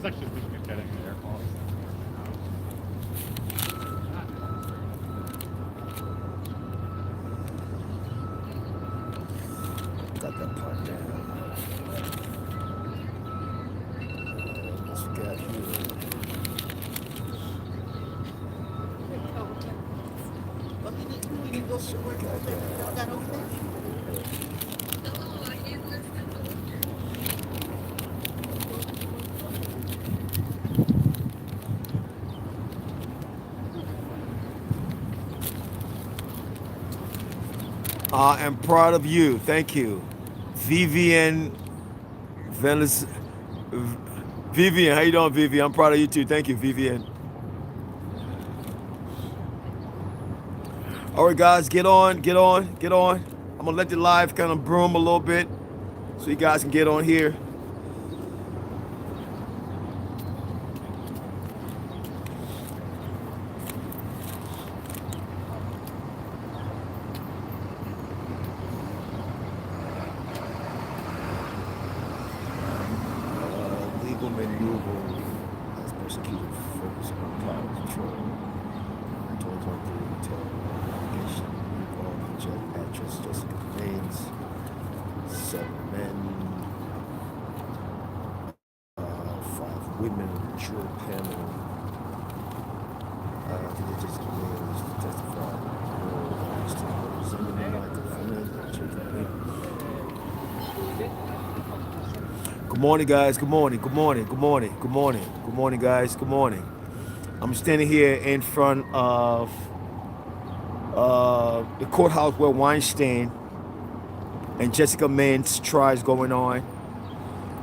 actually thinking of getting the air quality Got that part down. What's we got here? We can go somewhere. I am proud of you. Thank you. Vivian Venice. Vivian, how you doing, Vivian? I'm proud of you too. Thank you, Vivian. All right, guys, get on. I'm gonna let the live kind of broom a little bit so you guys can get on here. Legal maneuver as persecuted focus on power control. 2023 allegation involved actress Jessica Lange's 7 men, 5 women in the jury panel. I think they just testified. Good morning, guys. Good morning, guys. Good morning. I'm standing here in front of the courthouse where Weinstein and Jessica Mann's trial is going on.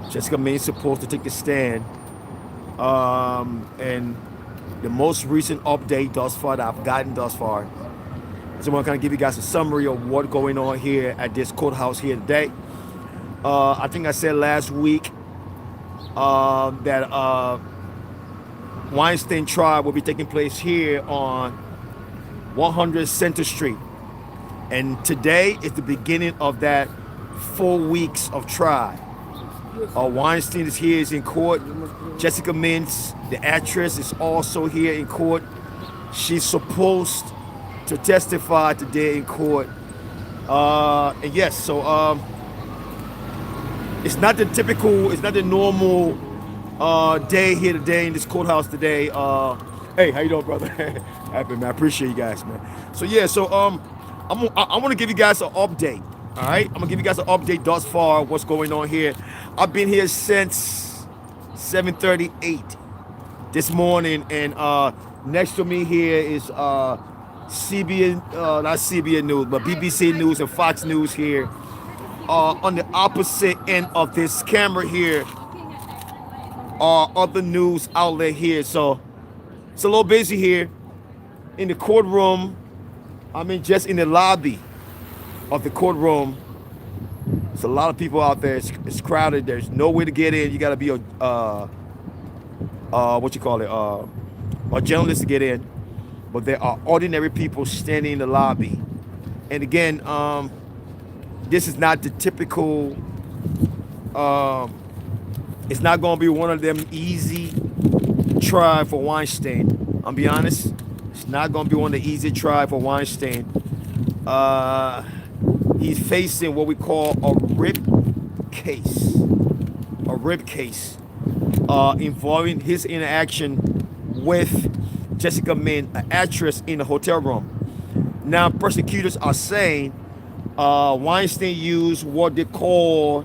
Jessica Mann's supposed to take the stand. And the most recent update thus far that I've gotten thus far. So I want to kind of give you guys a summary of what's going on here at this courthouse here today. I think I said last week that Weinstein trial will be taking place here on 100 Center Street. And today is the beginning of that 4 weeks of trial. Weinstein is here, is in court. Jessica Mintz, the actress, is also here in court. She's supposed to testify today in court. And yes, so it's not the typical, it's not the normal day here today in this courthouse today. Hey, how you doing, brother? Happy, man. I appreciate you guys, man. So yeah, so I want to give you guys an update. All right, I'm gonna give you guys an update thus far what's going on here. I've been here since 7:38 this morning, and next to me here is CBN, not CBN News, but BBC News and Fox News here. On the opposite end of this camera here are other news outlet here. So it's a little busy here in the courtroom. I mean, just in the lobby of the courtroom. There's a lot of people out there. It's crowded. There's no way to get in. You got to be a a journalist to get in. But there are ordinary people standing in the lobby. And again, this is not the typical, it's not going to be one of them easy trial for Weinstein. I'll be honest. It's not going to be one of the easy trial for Weinstein. He's facing what we call a rip case. A rip case involving his interaction with Jessica Mann, an actress in the hotel room. Now, prosecutors are saying Weinstein used what they classify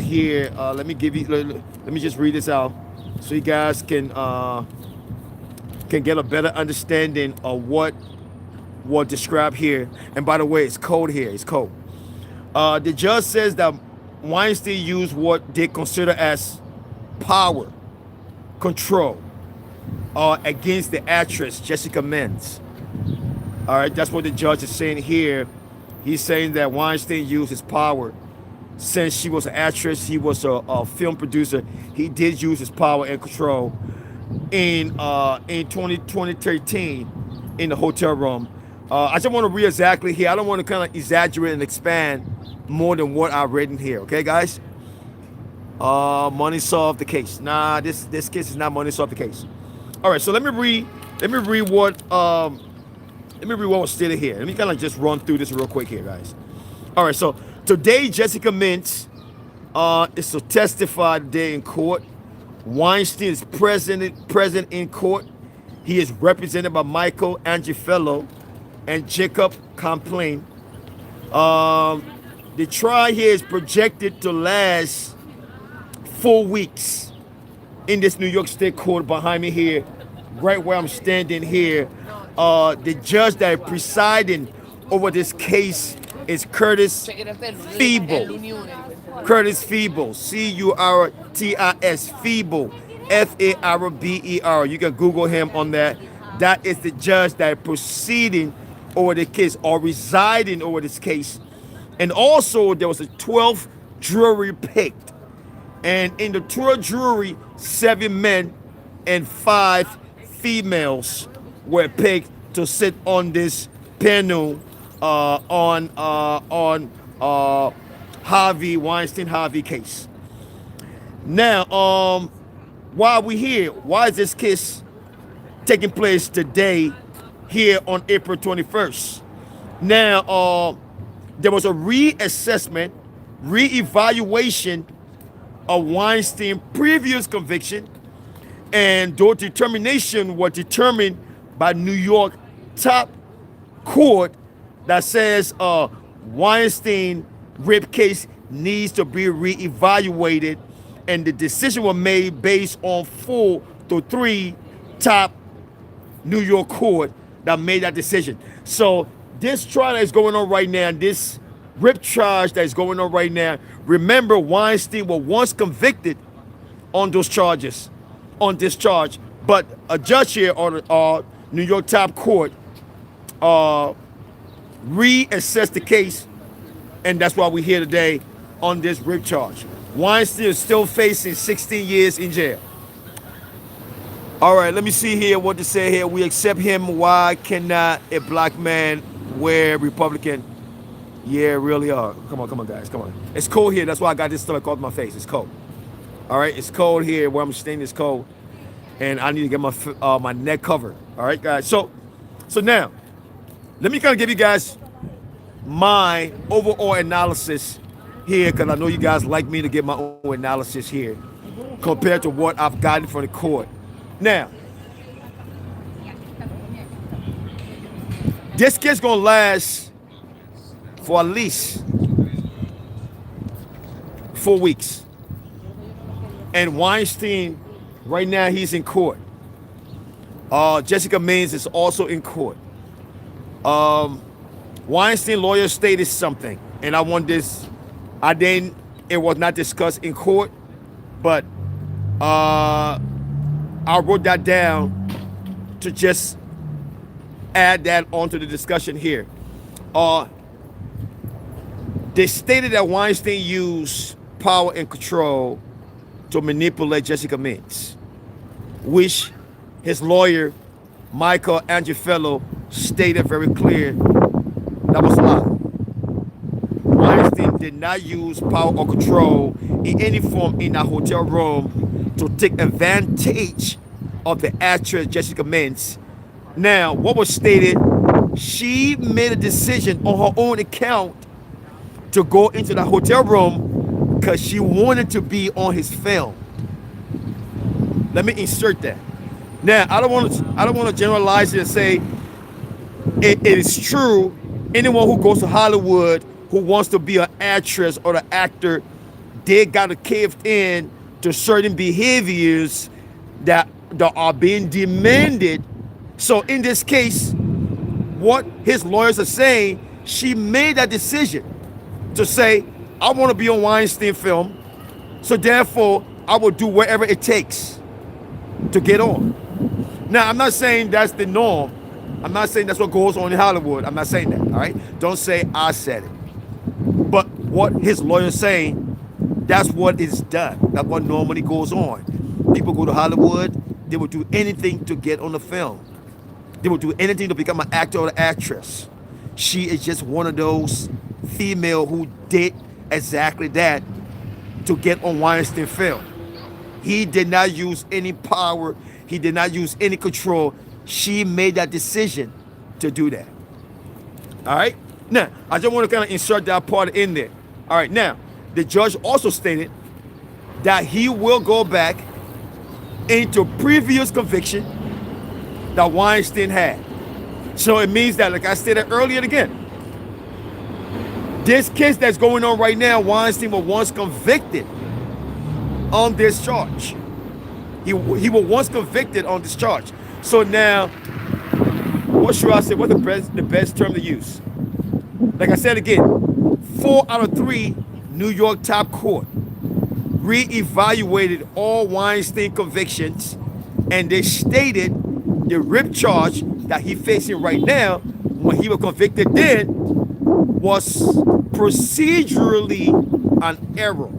here. Let me just read this out so you guys can get a better understanding of what described here. And by the way, it's code here. It's code. The judge says that Weinstein used what they consider as power, control, against the actress Jessica Mann. All right, that's what the judge is saying here. He's saying that Weinstein used his power. Since she was an actress, he was a film producer. He did use his power and control in 2013 in the hotel room. I just want to read exactly here. I don't want to kind of exaggerate and expand more than what I've written here. Okay, guys? Money solved the case. Nah, this case is not money solved the case. All right, so let me read what was stated here. Let me kind of just run through this real quick here, guys. All right, so today Jessica Mintz is to testify today in court. Weinstein is present in court. He is represented by Michael Angifello and Jacob Complain. The trial here is projected to last 4 weeks in this New York State court behind me here, right where I'm standing here. The judge that is presiding over this case is Curtis Feeble. Curtis Feeble, Curtis, Feeble, Farber. You can Google him on that. That is the judge that is proceeding over the case or residing over this case. And also, there was a 12th jury picked. And in the 12th jury, 7 men and 5 females were picked to sit on this panel on Harvey Weinstein case. Now, why are we here? Why is this case taking place today here on April 21st? Now, there was a reassessment, reevaluation of Weinstein's previous conviction, and those determination were determined by New York top court that says Weinstein rape case needs to be reevaluated, and the decision was made based on 4 to 3 top New York court that made that decision. So this trial that is going on right now, this rape charge that is going on right now, remember Weinstein was once convicted on those charges, on this charge, but a judge here or New York top court reassessed the case, and that's why we're here today on this rape charge. Weinstein is still facing 16 years in jail. All right, let me see here what to say here. We accept him. Why cannot a black man wear Republican? Yeah, really are. Come on, guys, come on. It's cold here. That's why I got this stuff across my face. It's cold. All right, it's cold here where I'm staying. It's cold, and I need to get my neck covered. All right, guys. So now, let me kind of give you guys my overall analysis here, because I know you guys like me to get my own analysis here compared to what I've gotten from the court. Now, this case gonna last for at least 4 weeks. And Weinstein, right now, he's in court. Jessica Mintz is also in court. Weinstein lawyer stated something, and I want this. It was not discussed in court, but I wrote that down to just add that onto the discussion here. They stated that Weinstein used power and control to manipulate Jessica Mintz, which his lawyer, Michael Angifello, stated very clear that was a lie. Weinstein did not use power or control in any form in that hotel room to take advantage of the actress Jessica Mintz. Now, what was stated, she made a decision on her own account to go into the hotel room because she wanted to be on his film. Let me insert that. Now, I don't want to generalize it and say it is true. Anyone who goes to Hollywood who wants to be an actress or an actor, they got to cave in to certain behaviors that are being demanded. So in this case, what his lawyers are saying, she made that decision to say, I want to be on Weinstein film, so therefore I will do whatever it takes to get on. Now, I'm not saying that's the norm. I'm not saying that's what goes on in Hollywood. I'm not saying that, all right? Don't say I said it. But what his lawyer's saying, that's what is done. That's what normally goes on. People go to Hollywood, they will do anything to get on the film. They will do anything to become an actor or an actress. She is just one of those female who did exactly that to get on Weinstein film. He did not use any power. He did not use any control. She made that decision to do that. All right? Now, I just want to kind of insert that part in there. All right, now, the judge also stated that he will go back into previous conviction that Weinstein had. So it means that, like I stated earlier again, this case that's going on right now, Weinstein was once convicted on this charge. He was once convicted on this charge. So now, what should I say? What's the best term to use? Like I said again, 4 out of 3 New York top court re-evaluated all Weinstein convictions, and they stated the RIP charge that he's facing right now, when he was convicted then, was procedurally an error.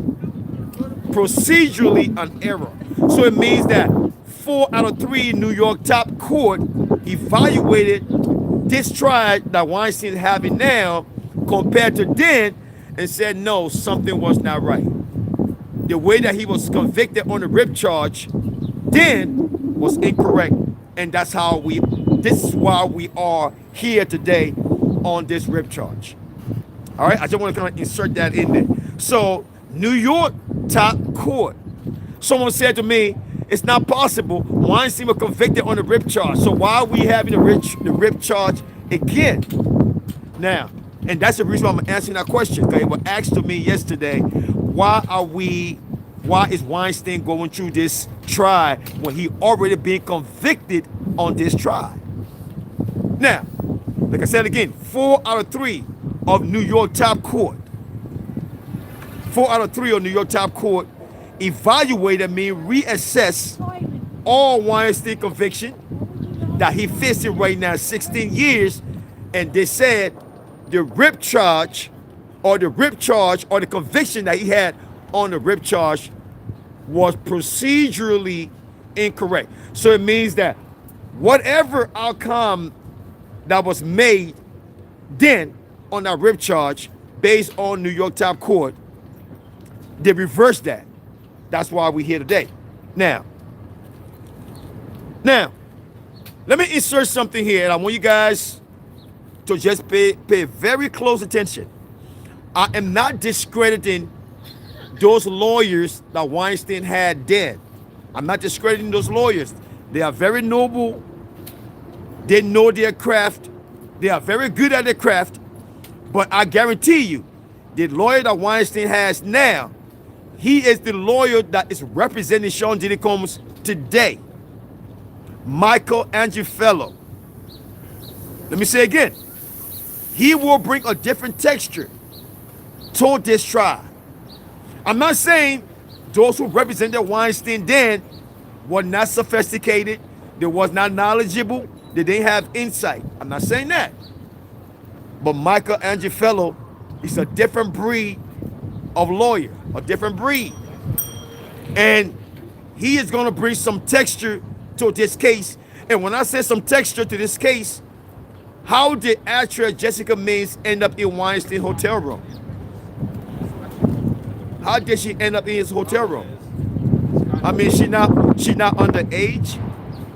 Procedurally an error. So it means that 4 out of 3 New York top court evaluated this trial that Weinstein is having now compared to then, and said no, something was not right. The way that he was convicted on the RIP charge then was incorrect, and that's how this is why we are here today on this RIP charge. All right, I just want to kind of insert that in there. So New York top court, someone said to me, it's not possible. Weinstein was convicted on the RIP charge, so why are we having the RIP charge again now? And that's the reason why I'm answering that question, because it was asked to me yesterday, why is Weinstein going through this trial when he already been convicted on this trial? Now, like I said again, 4 out of 3 of New York top court, 4 out of 3 of New York top court evaluated me, reassess all Weinstein conviction that he facing right now, 16 years, and they said the RIP charge or the conviction that he had on the RIP charge was procedurally incorrect. So it means that whatever outcome that was made then on that RIP charge based on New York top court, they reversed that. That's why we're here today. Now, let me insert something here, and I want you guys to just pay very close attention. I am not discrediting those lawyers that Weinstein had then. I'm not discrediting those lawyers. They are very noble. They know their craft. They are very good at their craft. But I guarantee you, the lawyer that Weinstein has now, he is the lawyer that is representing Sean Diddy Combs today. Michael Angelfello. Let me say again. He will bring a different texture to this trial. I'm not saying those who represented Weinstein then were not sophisticated, they was not knowledgeable, they didn't have insight. I'm not saying that. But Michael Angelfello is a different breed of lawyer, a different breed. And he is going to bring some texture to this case. And when I say some texture to this case, how did actress Jessica Means end up in Weinstein hotel room? How did she end up in his hotel room? I mean, she not underage.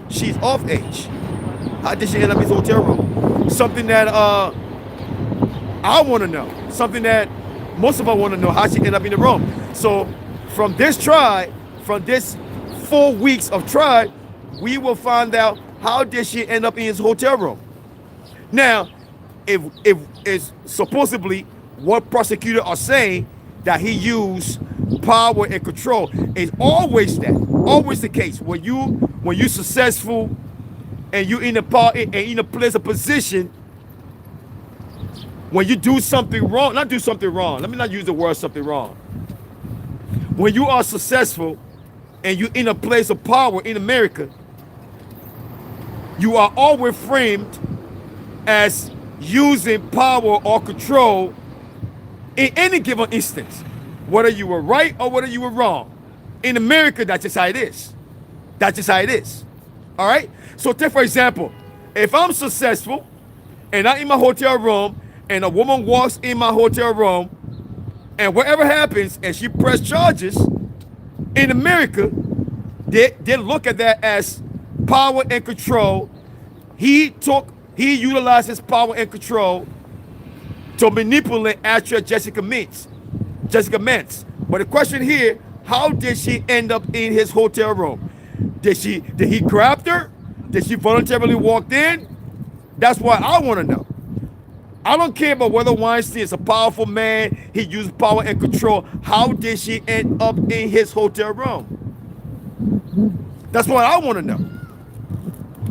She's of age. How did she end up in his hotel room? Something that I want to know. Something that most of us want to know, how she ended up in the room. So from this trial, from this 4 weeks of trial, we will find out how did she end up in his hotel room. Now, if it's supposedly what prosecutors are saying, that he used power and control, is always the case. When you're successful and you're in a part and in a place of position, when you do something wrong, let me not use the word something wrong. When you are successful and you're in a place of power in America, you are always framed as using power or control in any given instance, whether you were right or whether you were wrong. In America, that's just how it is. That's just how it is. All right? So take, for example, if I'm successful and I'm in my hotel room and a woman walks in my hotel room And whatever happens, and she pressed charges in America, they look at that as power and control. He utilized his power and control to manipulate actress Jessica Mintz. But the question here, how did she end up in his hotel room? Did he grab her? Did she voluntarily walk in? That's what I want to know. I don't care about whether Weinstein is a powerful man, he used power and control. How did she end up in his hotel room? That's what I want to know.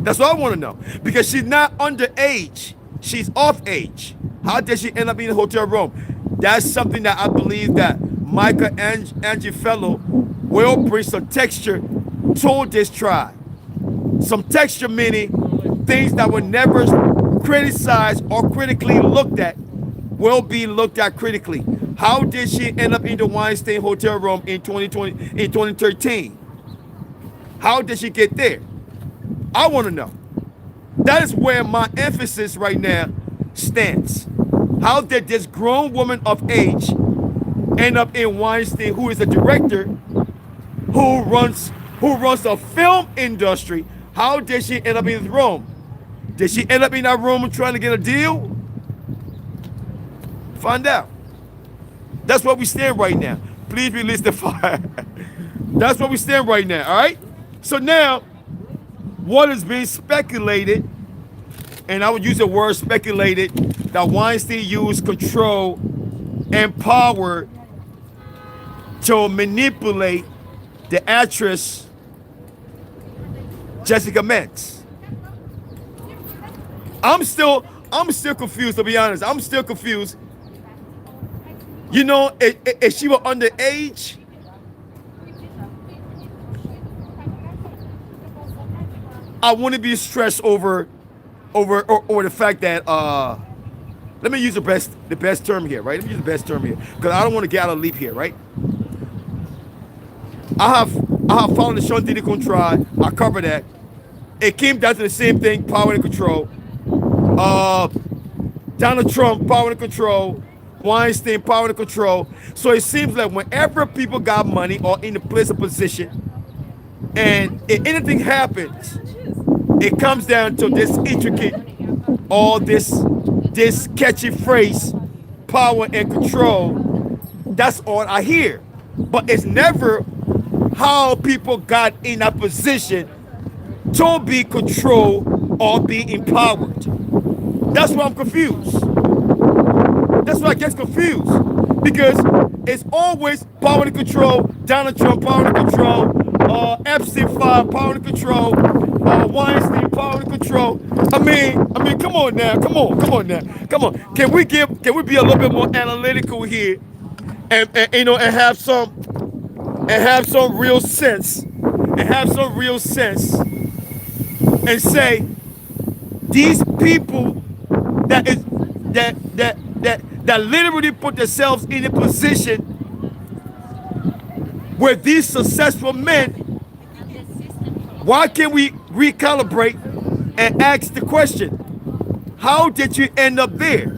That's what I want to know. Because she's not underage. She's off age. How did she end up in the hotel room? That's something that I believe that Michael Angifello will bring some texture to this trial. Some texture meaning things that were never criticized or critically looked at will be looked at critically. How did she end up in the Weinstein hotel room in 2013? How did she get there? I want to know. That is where my emphasis right now stands. How did this grown woman of age end up in Weinstein, who is a director, who runs the film industry? How did she end up in his room? Did she end up in that room trying to get a deal? Find out. That's where we stand right now. Please release the fire. That's where we stand right now, all right? So now, what is being speculated, and I would use the word speculated, that Weinstein used control and power to manipulate the actress Jessica Mintz. I'm still confused, to be honest. I'm still confused. You know, if she were underage, I wouldn't be stressed over the fact that let me use the best term here, right? Let me use the best term here, because I don't want to get out of leap here, right? I have followed the Sean Diddy trial. I covered that. It came down to the same thing: power and control. Donald Trump, power and control. Weinstein, power and control. So it seems like whenever people got money or in a place of position, and if anything happens, it comes down to this intricate, or this catchy phrase, power and control. That's all I hear. But it's never how people got in a position to be controlled or be empowered. That's why I'm confused. That's why I get confused. Because it's always power and control, Donald Trump, power and control, Epstein file, power and control, Weinstein, power and control. I mean, come on now, come on. Can we be a little bit more analytical here, and have some real sense, and say these people that literally put themselves in a position where these successful men, why can't we recalibrate and ask the question, how did you end up there?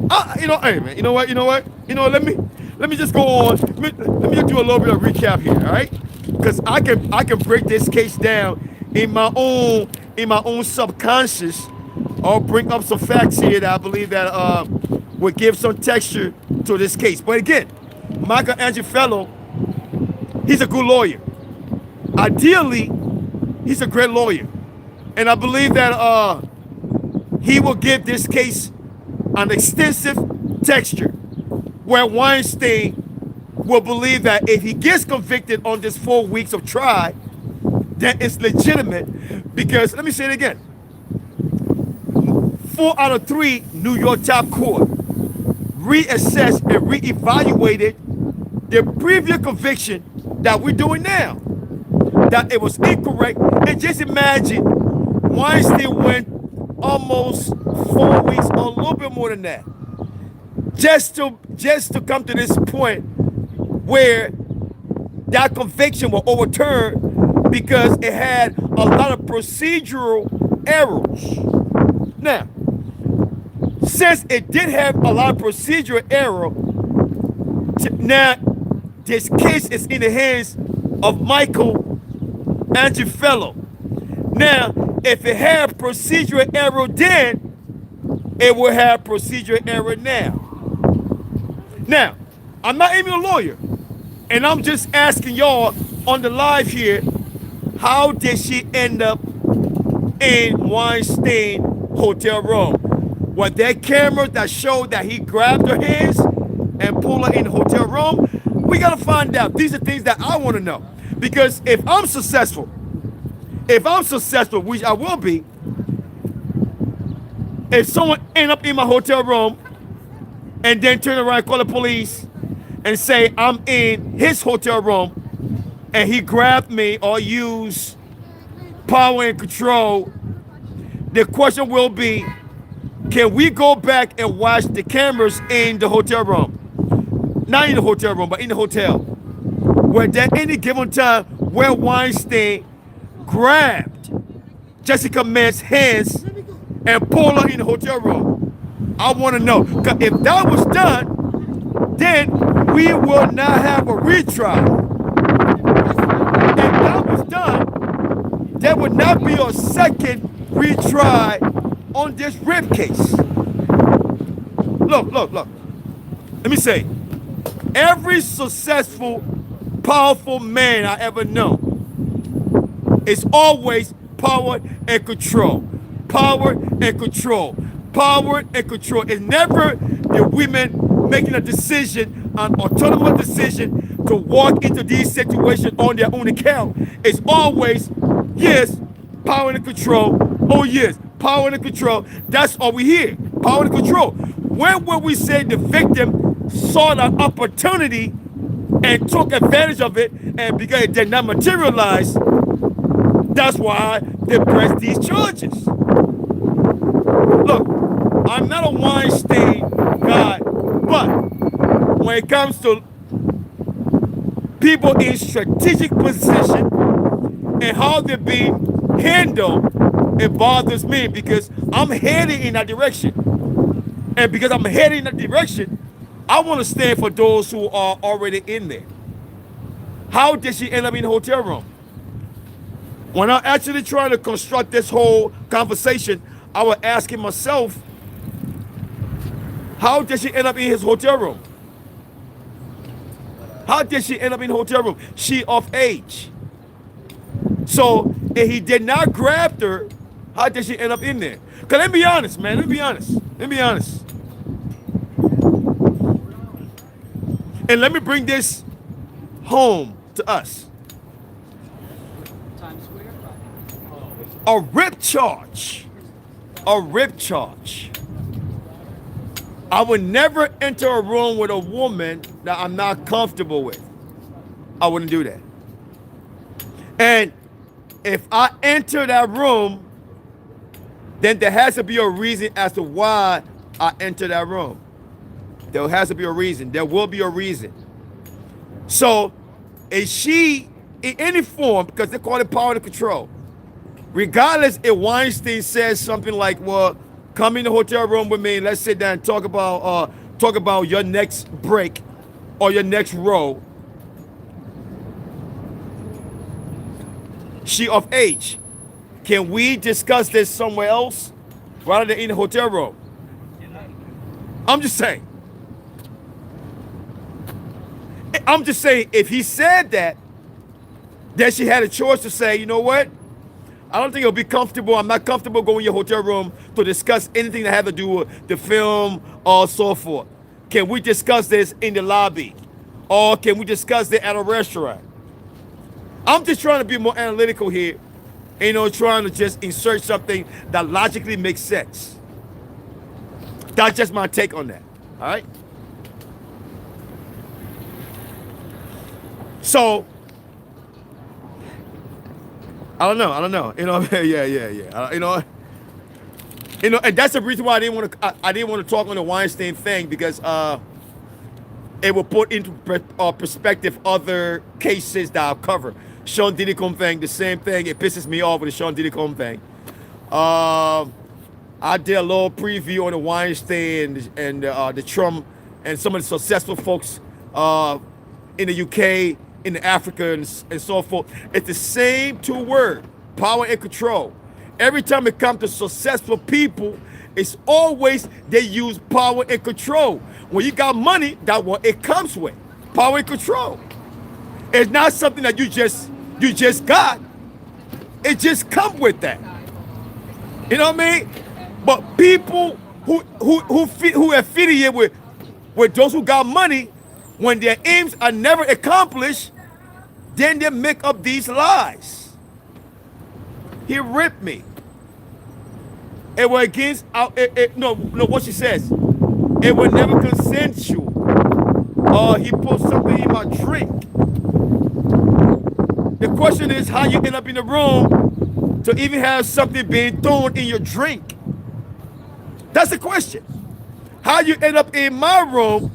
Hey man, you know what? Let me just go on. Let me just do a little bit of recap here, all right? Because I can break this case down in my own subconscious, or bring up some facts here that I believe that would give some texture to this case. But again, Michael Angifello, he's a good lawyer. Ideally, he's a great lawyer. And I believe that he will give this case an extensive texture, where Weinstein will believe that if he gets convicted on this 4 weeks of trial, that it's legitimate. Because, let me say it again, 4 out of 3 New York top court reassessed and reevaluated the previous conviction that we're doing now, that it was incorrect. And just imagine, Weinstein went almost 4 weeks, or a little bit more than that, just to come to this point where that conviction was overturned because it had a lot of procedural errors. Now, since it did have a lot of procedural error, Now, this case is in the hands of Michael Angelfello. Now, if it had procedural error then, it will have procedural error now. Now, I'm not even a lawyer, and I'm just asking y'all on the live here, how did she end up in Weinstein hotel room? Were there cameras that showed that he grabbed her hands and pulled her in the hotel room? We gotta find out. These are things that I want to know. Because if I'm successful, which I will be, if someone end up in my hotel room and then turn around and call the police and say I'm in his hotel room and he grabbed me or used power and control, the question will be, can we go back and watch the cameras in the hotel room? Not in the hotel room, but in the hotel. Were there any given time where Weinstein grabbed Jessica Mann's hands and pulled her in the hotel room? I want to know. Because if that was done, then we will not have a retrial. If that was done, there would not be a second retry on this rape case. Look. Let me say, every successful, powerful man I ever know is always power and control. Power and control. Power and control. It's never the women making a decision, an autonomous decision to walk into these situations on their own account. It's always, yes, power and control. Oh yes, power and control. That's all we hear. Power and control. When will we say the victim saw an opportunity and took advantage of it, and because it did not materialize, that's why they pressed these charges? Look, I'm not a Weinstein guy, but when it comes to people in strategic position and how they're being handled, it bothers me because I'm heading in that direction. And because I'm heading in that direction, I want to stand for those who are already in there. How did she end up in the hotel room? When I'm actually trying to construct this whole conversation, I was asking myself, how did she end up in his hotel room? How did she end up in the hotel room? She of age. So if he did not grab her, how did she end up in there? Because let me be honest, man. Let me be honest. And let me bring this home to us. A rape charge. I would never enter a room with a woman that I'm not comfortable with. I wouldn't do that. And if I enter that room, then there has to be a reason as to why I enter that room. There has to be a reason. There will be a reason. So, is she in any form, because they call it power and control, regardless if Weinstein says something like, well, come in the hotel room with me and let's sit down and talk about your next break or your next row. She of age. Can we discuss this somewhere else rather than in the hotel room? I'm just saying. If he said that, then she had a choice to say, you know what? I don't think it'll be comfortable. I'm not comfortable going to your hotel room to discuss anything that has to do with the film or so forth. Can we discuss this in the lobby? Or can we discuss it at a restaurant? I'm just trying to be more analytical here, trying to just insert something that logically makes sense. That's just my take on that, all right? So, I don't know. Yeah. And that's the reason why I didn't want to talk on the Weinstein thing, because it will put into perspective other cases that I've covered. Sean Diddy Combs thing, the same thing. It pisses me off with the Sean Diddy Combs thing. I did a little preview on the Weinstein and the Trump and some of the successful folks uh, in the UK, in Africa, and so forth. It's the same two words, power and control. Every time it comes to successful people, it's always they use power and control. When you got money, that's what it comes with, power and control. It's not something that you just got. It just comes with that. You know what I mean? But people who affiliate with those who got money, when their aims are never accomplished, then they make up these lies. He ripped me. It was against what she says. It was never consensual. He put something in my drink. The question is how you end up in the room to even have something being thrown in your drink. That's the question. How you end up in my room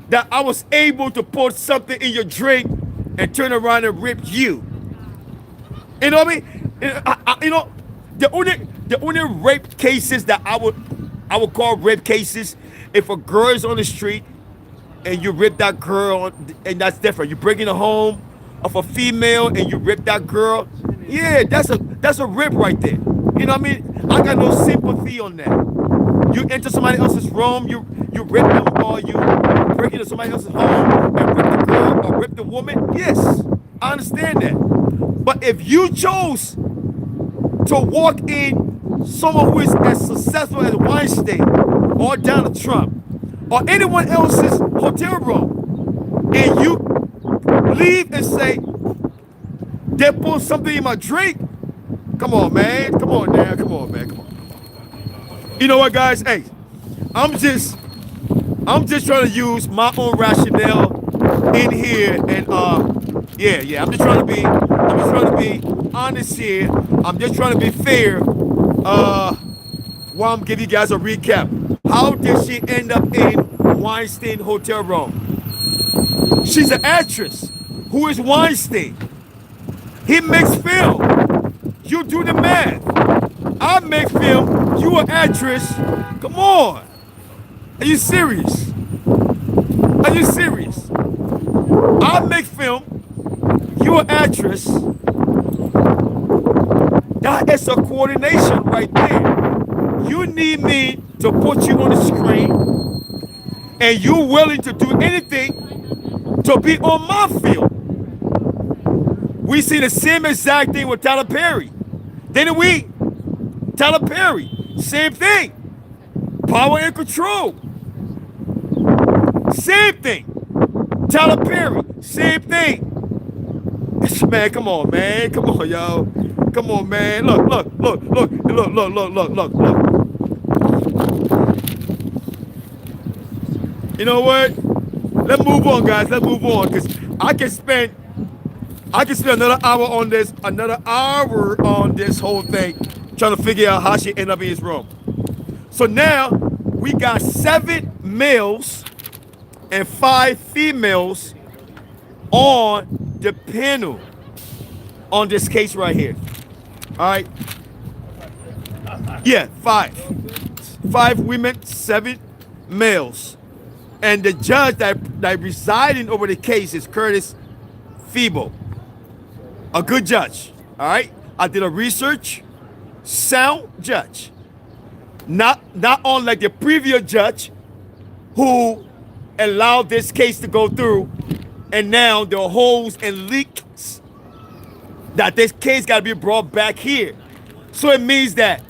that I was able to put something in your drink and turn around and rip you. You know what I mean? You know, the only rape cases that I would call rape cases if a girl is on the street and you rip that girl, and that's different. You bring in a home of a female and you rip that girl. Yeah, that's a rip right there. You know what I mean? I got no sympathy on that. You enter somebody else's room, you rip them, or you break into somebody else's home and rip the girl or rip the woman. Yes, I understand that. But if you chose to walk in someone who is as successful as Weinstein or Donald Trump or anyone else's hotel room, and you leave and say, they put something in my drink, come on, man. Come on now. Come on, man. Come on. You know what, guys? Hey, I'm just trying to use my own rationale in here, and I'm just trying to be honest here. I'm just trying to be fair. While I'm giving you guys a recap. How did she end up in Weinstein hotel room? She's an actress. Who is Weinstein? He makes film. You do the math. I make film. You an actress. Come on. Are you serious? Are you serious? I make film. You an actress. That is a coordination right there. You need me to put you on the screen, and you're willing to do anything to be on my film. We see the same exact thing with Tyler Perry. Didn't we? Tyler Perry, same thing. Power and control. Same thing. Tyler Perry, same thing. Man, come on, man. Come on, yo. Come on, man. Look. You know what? Let's move on, guys. Let's move on, because I can spend another hour on this whole thing, trying to figure out how she ended up in his room. So now we got 7 males and 5 females on the panel on this case right here. All right. Yeah, 5 women, 7 males. And the judge that presiding over the case is Curtis Feeble. A good judge. All right. I did a research. Sound judge. Not unlike the previous judge who allowed this case to go through, and now there are holes and leaks that this case got to be brought back here. So it means that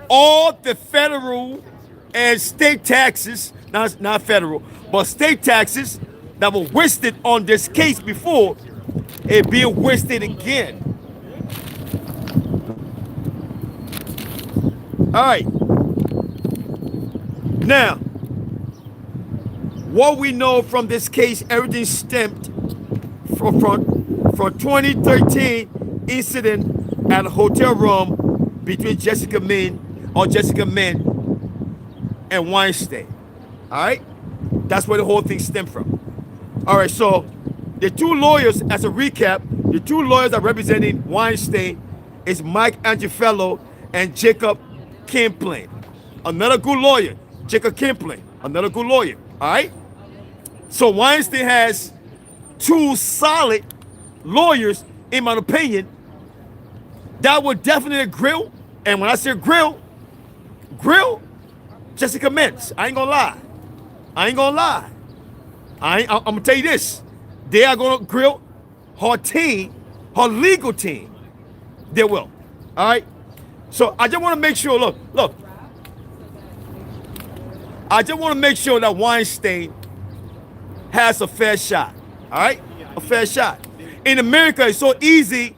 all the federal and state taxes, not federal, but state taxes that were wasted on this case before, it being wasted again. All right. Now, what we know from this case, everything stemmed from 2013 incident at a hotel room between Jessica Mann and Weinstein. All right? That's where the whole thing stemmed from. All right, so the 2 lawyers, as a recap, the 2 lawyers that are representing Weinstein is Mike Angelfello and Jacob Kemplin. Another good lawyer, Jacob Kemplin, another good lawyer. All right? So Weinstein has two solid lawyers, in my opinion, that would definitely grill. And when I say grill Jessica Mintz. I ain't gonna lie. I'm gonna tell you this. They are gonna grill her team, her legal team. They will. All right. So I just want to make sure. Look. I just want to make sure that Weinstein has a fair shot. All right, a fair shot. In America, it's so easy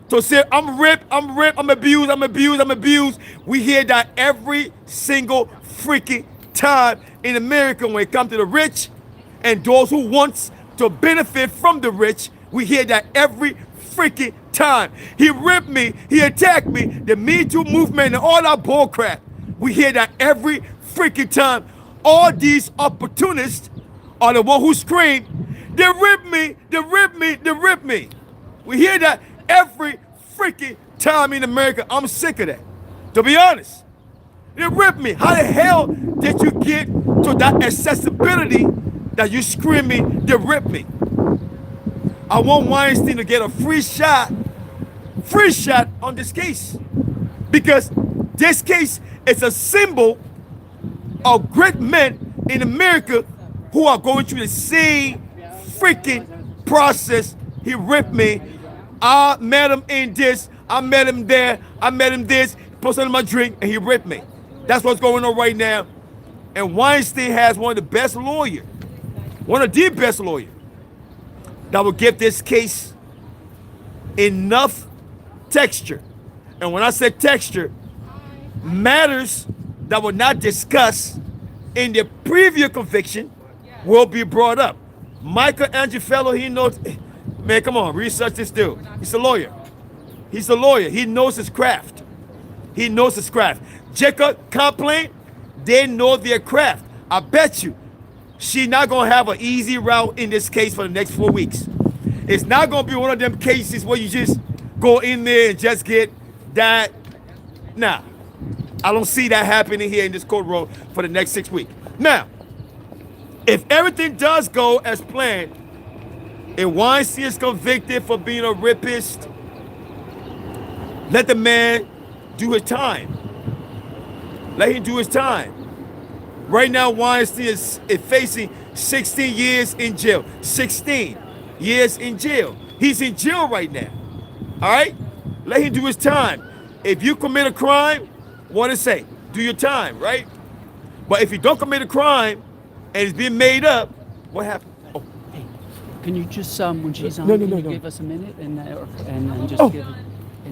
to say I'm raped, I'm abused. We hear that every single freaking time in America when it comes to the rich and those who wants to benefit from the rich. We hear that every freaking time. He ripped me, he attacked me, the Me Too movement and all that bullcrap. We hear that every freaking time. All these opportunists are the one who scream, they rip me. We hear that every freaking time in America. I'm sick of that. To be honest, they rip me. How the hell did you get to that accessibility that you screaming, they rip me? I want Weinstein to get a free shot on this case. Because this case is a symbol of great men in America who are going through the same freaking process. He ripped me. I met him in this. I met him there. I met him this. Put something in my drink and he ripped me. That's what's going on right now. And Weinstein has one of the best lawyers. One of the best lawyers that will give this case enough texture. And when I say texture, matters that were not discussed in the previous conviction will be brought up. Michael Angelfello, he knows, man, come on, research this dude. He's a lawyer. He knows his craft. Jacob Complaint, they know their craft. I bet you she's not going to have an easy route in this case for the next 4 weeks. It's not going to be one of them cases where you just go in there and just get that. Nah, I don't see that happening here in this courtroom for the next 6 weeks. Now, if everything does go as planned, and Weinstein is convicted for being a rapist, let the man do his time. Let him do his time. Right now, Weinstein is facing 16 years in jail. 16 years in jail. He's in jail right now. All right? Let him do his time. If you commit a crime, what to say? Do your time, right? But if you don't commit a crime and it's being made up, what happened? Oh. Hey, can you just when she's on, No. give us a minute and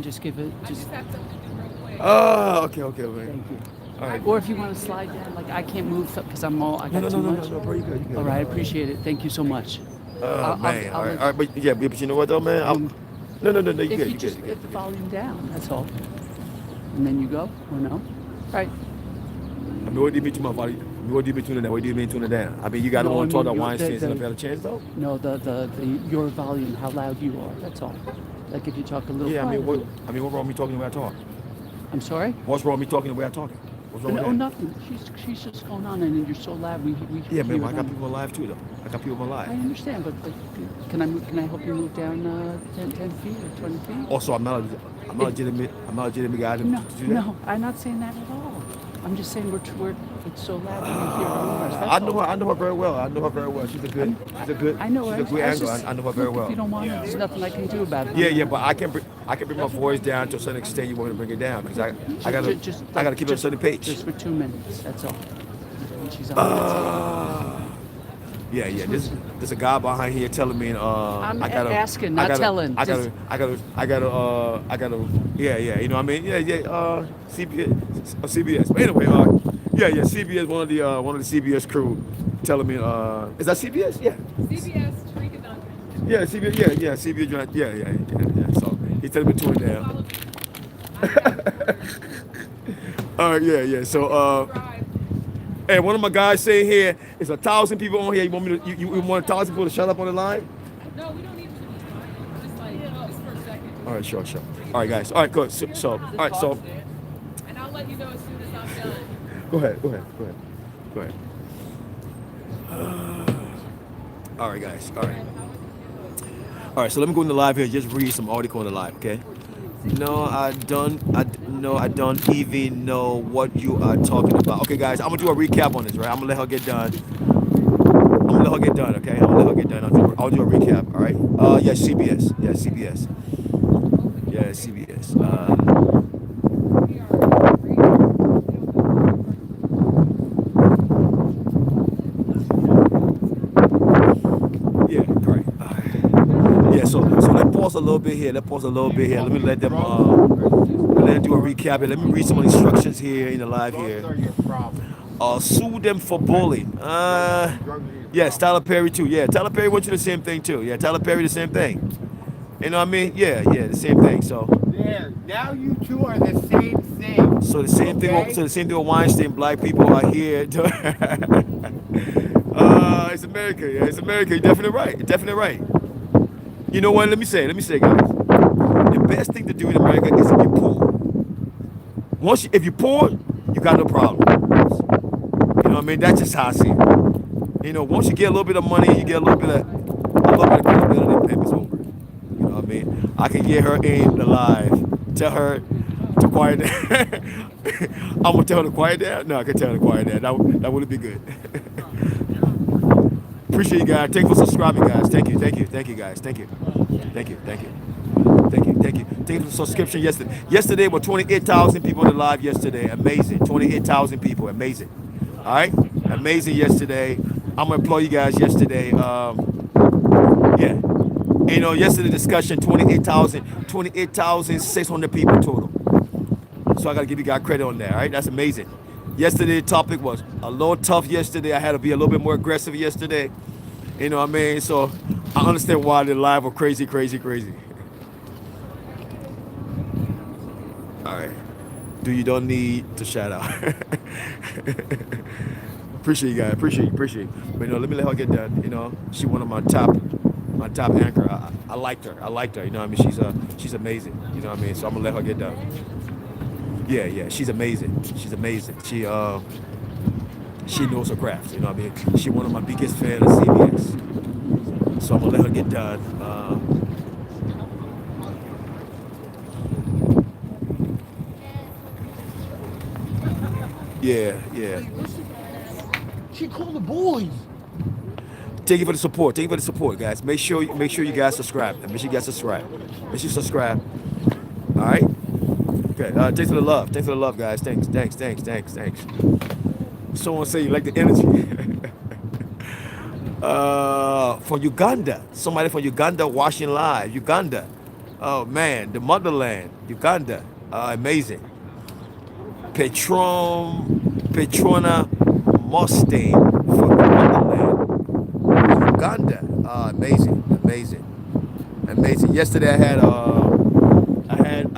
just give it. Okay. Thank you. All right. Or if you want to slide down, like I can't move because I got too much. No, bro, you good. All right, I appreciate it. Thank you so much. Man. All right, but you know what though, man? No, you If good. you just get the volume down, that's all. And then you go, or no? Right. I mean, what do you mean to my body? What do you mean tuning down? What do you mean tuning down? I mean, you gotta want to talk about Weinstein and a better chance though. No, the your volume, how loud you are. That's all. Like if you talk a little. Yeah, quieter. what wrong with me talking the way I talk? I'm sorry. What's wrong with me talking the way I talk? What's wrong with that? Nothing. She's just going on, and you're so loud. We Yeah, man. hear I got them. people alive too, though. I got people alive. I understand, but can I help you move down 10 feet or 20 feet? Also, I'm not a legitimate guy to do that. No, I'm not saying that at all. I'm just saying it's so loud when you hear rumors. I know her very well. She's a good I know her. She's a good angle. I know her very well. If you don't want it, there's nothing I can do about it. Yeah, but I can bring my voice down to a certain extent. You want me to bring it down because I gotta keep it on a certain page. Just for 2 minutes, that's all. When she's on. Yeah. There's a guy behind here telling me. I'm asking, not telling. I gotta. Yeah. You know what I mean? Yeah. CBS. But anyway, CBS. One of the CBS crew telling me. Is that CBS? Yeah. CBS, Tariq Duncan. Yeah, CBS. Yeah. CBS. Yeah. So he's telling me to tune down. All right. Yeah. So and one of my guys saying here, it's 1,000 people on here. You want me to? You want 1,000 people to shut up on the line? No, we don't need to. Just for a second. All right, sure. All right, guys. All right, good. So all right, so. And I'll let you know as soon as I'm done. Go ahead. All right, guys. All right. All right. So let me go in the live here. Just read some article in the live, okay? No, I don't. No, I don't even know what you are talking about. Okay, guys. I'm gonna do a recap on this, right? I'm gonna let her get done. I'm gonna let her get done, okay? I'm gonna let her get done. I'll do a recap. All right. Yeah, CBS. Yeah, CBS. Yeah, CBS. Yeah, great. Yeah, so let's pause a little bit here. Let's pause a little bit here. Let me let them let them do a recap here. Let me read some of the instructions here in the live here. Sue them for bullying. Yes, Tyler Perry too. Yeah, Tyler Perry went to the same thing too. Yeah, Tyler Perry the same thing. You know what I mean? Yeah, the same thing. So There, now you two are the same thing. so the same thing. Okay? So the same thing with Weinstein. Black people are here. It's America. Yeah, it's America. You're definitely right. You're definitely right. You know what? Let me say, guys. The best thing to do in America is if you're poor. If you're poor, you got no problem. You know what I mean? That's just how I see it. You know, once you get a little bit of money, you get a little bit of credibility, and it's over. You know what I mean? I can get her in the live, tell her to quiet down. I'm gonna tell her to quiet down. No, I can tell her to quiet down. That would be good. Appreciate you guys. Thank you for subscribing, guys. Thank you, guys. Thank you. Thank you for the subscription yesterday. Yesterday were 28,000 people in the live yesterday. Amazing. 28,000 people. Amazing. All right. Amazing yesterday. I'm gonna applaud you guys yesterday. Yeah. You know, yesterday discussion 28,600 people total. So I gotta give you guys credit on that. All right. That's amazing. Yesterday the topic was a little tough yesterday. I had to be a little bit more aggressive yesterday. You know what I mean? So I understand why the live were crazy. All right. You don't need to shout out. Appreciate you guys. Appreciate you. But you know, let me let her get done. You know, she one of my top anchor. I liked her. You know what I mean? She's amazing. You know what I mean? So I'm gonna let her get done. Yeah. She's amazing. She knows her craft. You know what I mean? She's one of my biggest fans of CBS. So I'm gonna let her get done. Yeah. She called the boys. Thank you for the support, guys. Make sure you guys subscribe. Make sure you subscribe. All right. Okay. Thanks for the love. Guys. Thanks. Someone say you like the energy. From Uganda. Somebody from Uganda watching live. Uganda. Oh man, the motherland. Uganda. Amazing. Petrona Mustang from the motherland. Uganda. Amazing. Yesterday I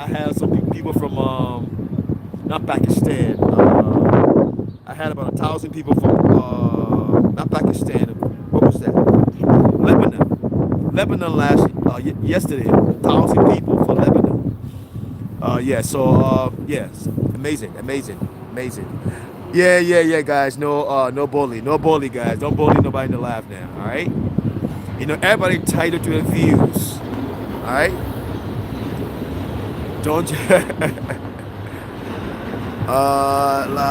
had some people from not Pakistan. I had about 1,000 people from not Pakistan. What was that? Lebanon yesterday. 1,000 people from Lebanon. Yes, amazing. Yeah, guys. No bully, guys. Don't bully nobody in the live now. All right. You know, everybody entitled to their views. All right. Don't.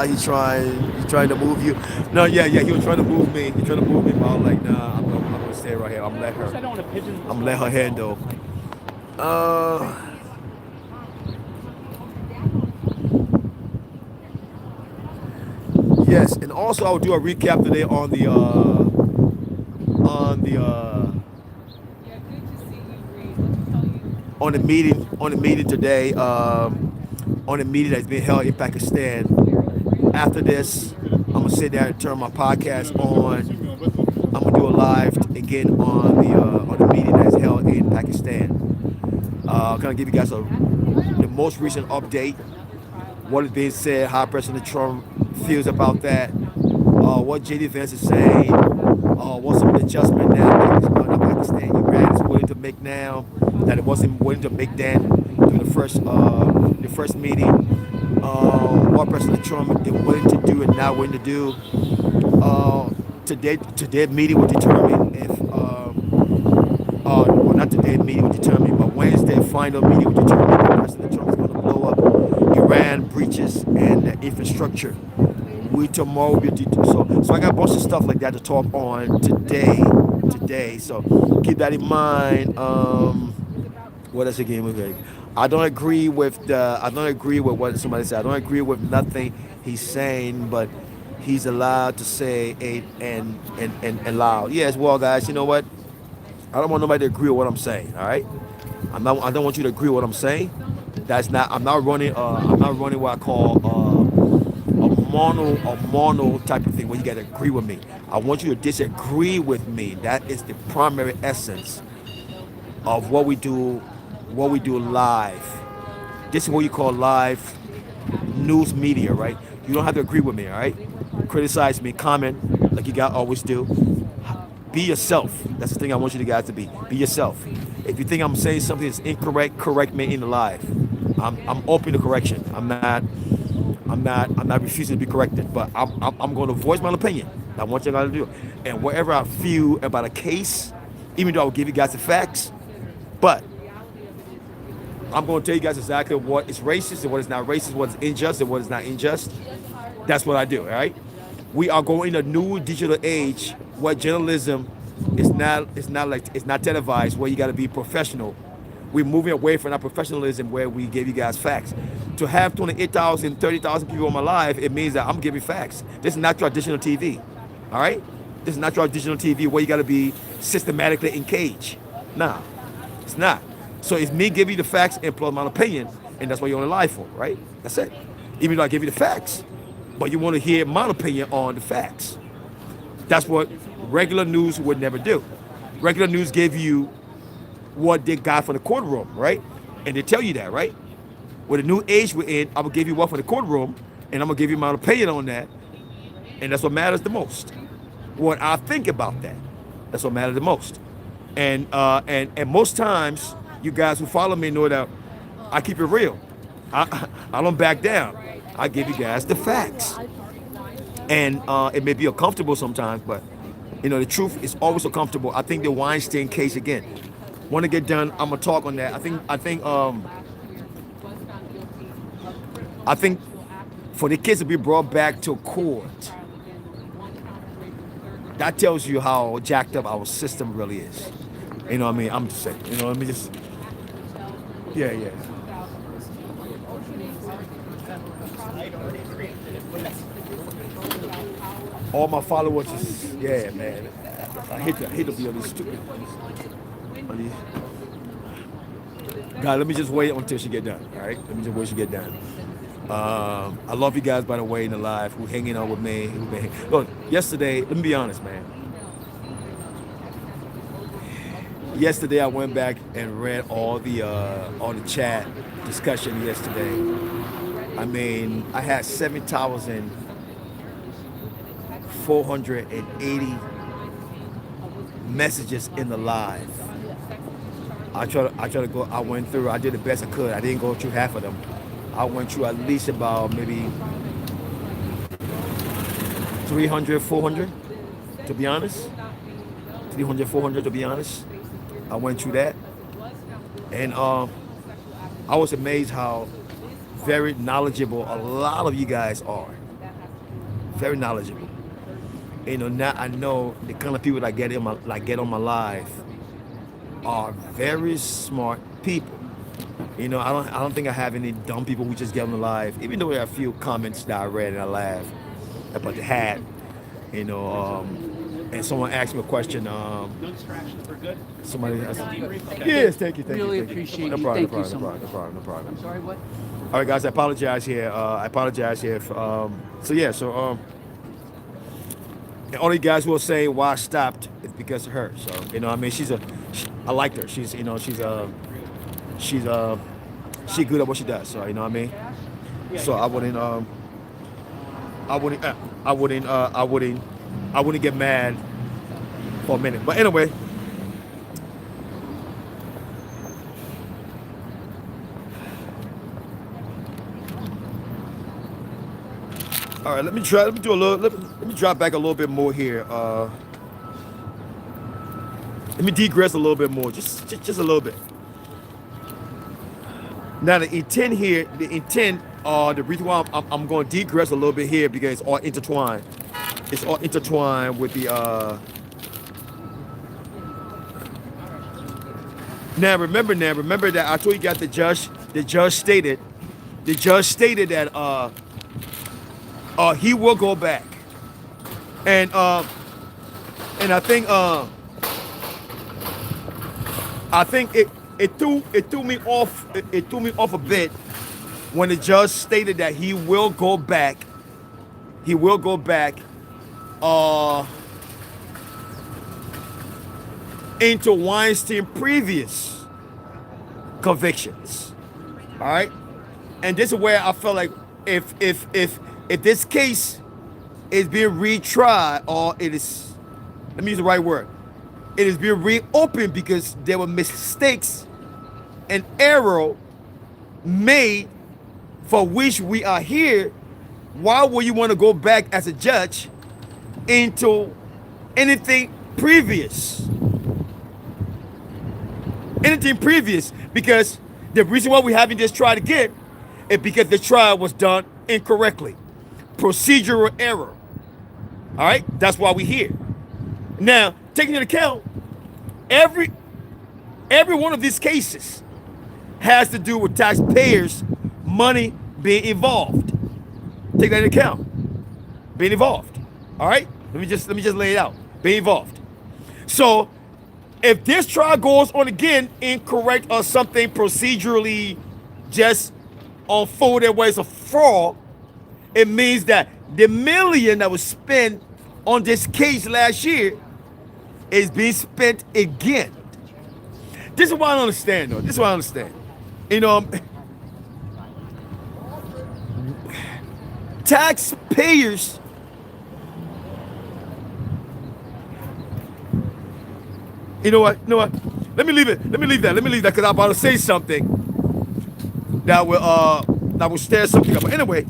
He's trying to move you. No, yeah. He was trying to move me. But I'm like, nah. I'm gonna stay right here. I'm gonna let her handle. Yes, and also I'll do a recap today on the meeting today, on the meeting that's being held in Pakistan. After this, I'm gonna sit down and turn my podcast on. I'm gonna do a live again on the meeting that's held in Pakistan. Kind of give you guys the most recent update, what is being said, how President Trump feels about that, what JD Vance is saying, what some of the adjustment now that Pakistan, Iran is willing to make now that it wasn't willing to make then during the first meeting, what President Trump is willing to do and not willing to do. today meeting will determine if well, not today meeting will determine, but Wednesday final meeting will determine if President Trump is going to blow up Iran breaches and the infrastructure. We tomorrow will be so I got a bunch of stuff like that to talk on today. So keep that in mind. What else again? I don't agree with what somebody said. I don't agree with nothing he's saying, but he's allowed to say it and loud. Yes, well, guys, you know what? I don't want nobody to agree with what I'm saying. All right, I don't want you to agree with what I'm saying. I'm not running what I call a mono type of thing where you gotta agree with me. I want you to disagree with me. That is the primary essence of what we do live. This is what you call live news media, right? You don't have to agree with me, all right? Criticize me, comment like you guys always do. Be yourself. That's the thing I want you guys to be. Be yourself. If you think I'm saying something that's incorrect, correct me in the live. I'm open to correction. I'm not refusing to be corrected, but I'm going to voice my opinion. I want you guys to do. And whatever I feel about a case, even though I will give you guys the facts, but I'm going to tell you guys exactly what is racist and what is not racist, what is unjust and what is not unjust. That's what I do, all right? We are going in a new digital age where journalism is not televised, where you got to be professional. We're moving away from that professionalism where we give you guys facts. To have 28,000, 30,000 people on my live, it means that I'm giving facts. This is not traditional TV, all right? This is not traditional TV where you got to be systematically engaged. Nah, it's not. So it's me giving you the facts and plus my opinion, and that's what you're on the live for, right? That's it. Even though I give you the facts, but you want to hear my opinion on the facts. That's what regular news would never do. Regular news give you what they got from the courtroom, right? And they tell you that, right? With the new age we're in, I'm gonna give you what from the courtroom, and I'm gonna give you my opinion on that, and that's what matters the most. What I think about that, that's what matters the most. And most times, you guys who follow me know that I keep it real. I don't back down. I give you guys the facts, and it may be uncomfortable sometimes, but you know the truth is always uncomfortable. I think the Weinstein case again. Want to get done? I'm gonna talk on that. I think for the kids to be brought back to court, that tells you how jacked up our system really is. You know what I mean? I'm just saying. You know, let me just. Yeah. All my followers is, yeah, man. I hate to be on these stupid. God, let me just wait until she get done. All right, let me just wait till she get done. I love you guys, by the way, in the live who hanging out with me. Look, yesterday, let me be honest, man. Yesterday, I went back and read all the chat discussion yesterday. I mean, I had 7,480 messages in the live. I went through, I did the best I could. I didn't go through half of them. I went through at least about maybe 300, 400, to be honest. 300, 400, to be honest. I went through that. And I was amazed how very knowledgeable a lot of you guys are. Very knowledgeable. You know, now I know the kind of people that get on my live are very smart people. You know, I don't think I have any dumb people who just get on the live, even though there are a few comments that I read and I laughed about the hat, you know, and someone asked me a question. No distractions, we're good? Somebody asked me. Yes, thank you. Really appreciate you. Thank you so much. No problem. I'm sorry, what? All right, guys, I apologize here. And all you guys who are saying why I stopped, it's because of her. So, you know, I mean, I liked her. She's good at what she does. So, you know what I mean? So I wouldn't get mad for a minute. But anyway, All right, let me do a little. Let me drop back a little bit more here. Let me digress a little bit more, just a little bit. Now the intent here, the reason why I'm going to digress a little bit here because it's all intertwined. It's all intertwined with the. Now remember that I told you got the judge. The judge stated that he will go back, and I think it threw me off. It threw me off a bit when the judge stated that he will go back. He will go back into Weinstein previous convictions. All right, and this is where I felt like if this case is being retried, or it is, let me use the right word, it is being reopened because there were mistakes and error made for which we are here. Why would you want to go back as a judge into anything previous? Anything previous, because the reason why we're having this trial again is because the trial was done incorrectly. Procedural error. All right, that's why we're here. Now, taking into account, every one of these cases has to do with taxpayers' money being involved. Take that into account. Being involved. All right, let me just lay it out. Being involved. So, if this trial goes on again incorrect or something procedurally just unfolded where it's a fraud, it means that the million that was spent on this case last year is being spent again. This is what I don't understand, though. This is what I understand. You know, taxpayers. You know what? Let me leave that because I'm about to say something that will stir something up. But anyway,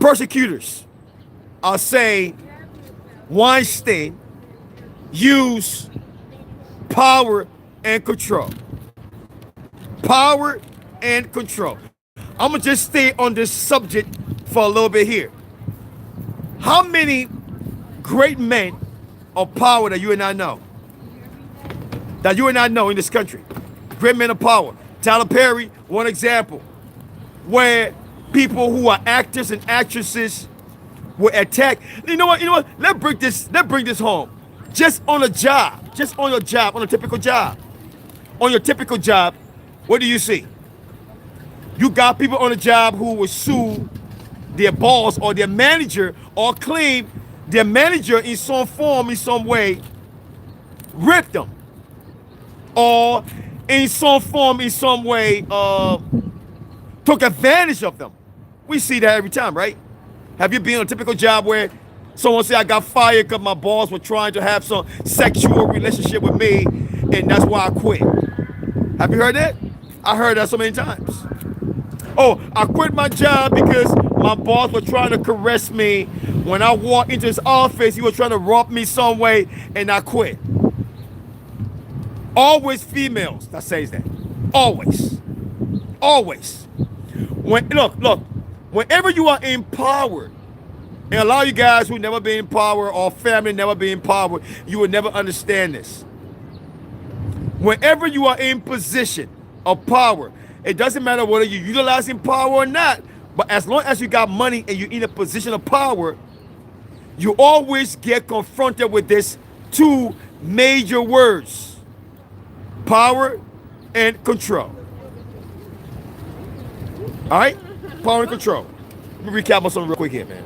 prosecutors are saying Weinstein used power and control. Power and control. I'm gonna just stay on this subject for a little bit here. How many great men of power that you and I know? That you and I know in this country. Great men of power. Tyler Perry, one example. Where people who are actors and actresses were attacked. You know what? Let's bring this home. Just on a job. Just on your job. On a typical job. On your typical job, what do you see? You got people on a job who will sue their boss or their manager or claim their manager in some form, in some way, ripped them. Or in some form, in some way, took advantage of them. We see that every time, right? Have you been on a typical job where someone say I got fired because my boss was trying to have some sexual relationship with me and that's why I quit? Have you heard that? I heard that so many times. Oh, I quit my job because my boss was trying to caress me. When I walked into his office, he was trying to rob me some way, and I quit. Always females that says that. Always. Always. Look, whenever you are empowered, and a lot of you guys who never been in power or family never been in power, you will never understand this. Whenever you are in position of power, it doesn't matter whether you're utilizing power or not, but as long as you got money and you're in a position of power, you always get confronted with this two major words: power and control. All right? Power and control. Let me recap on something real quick here, man.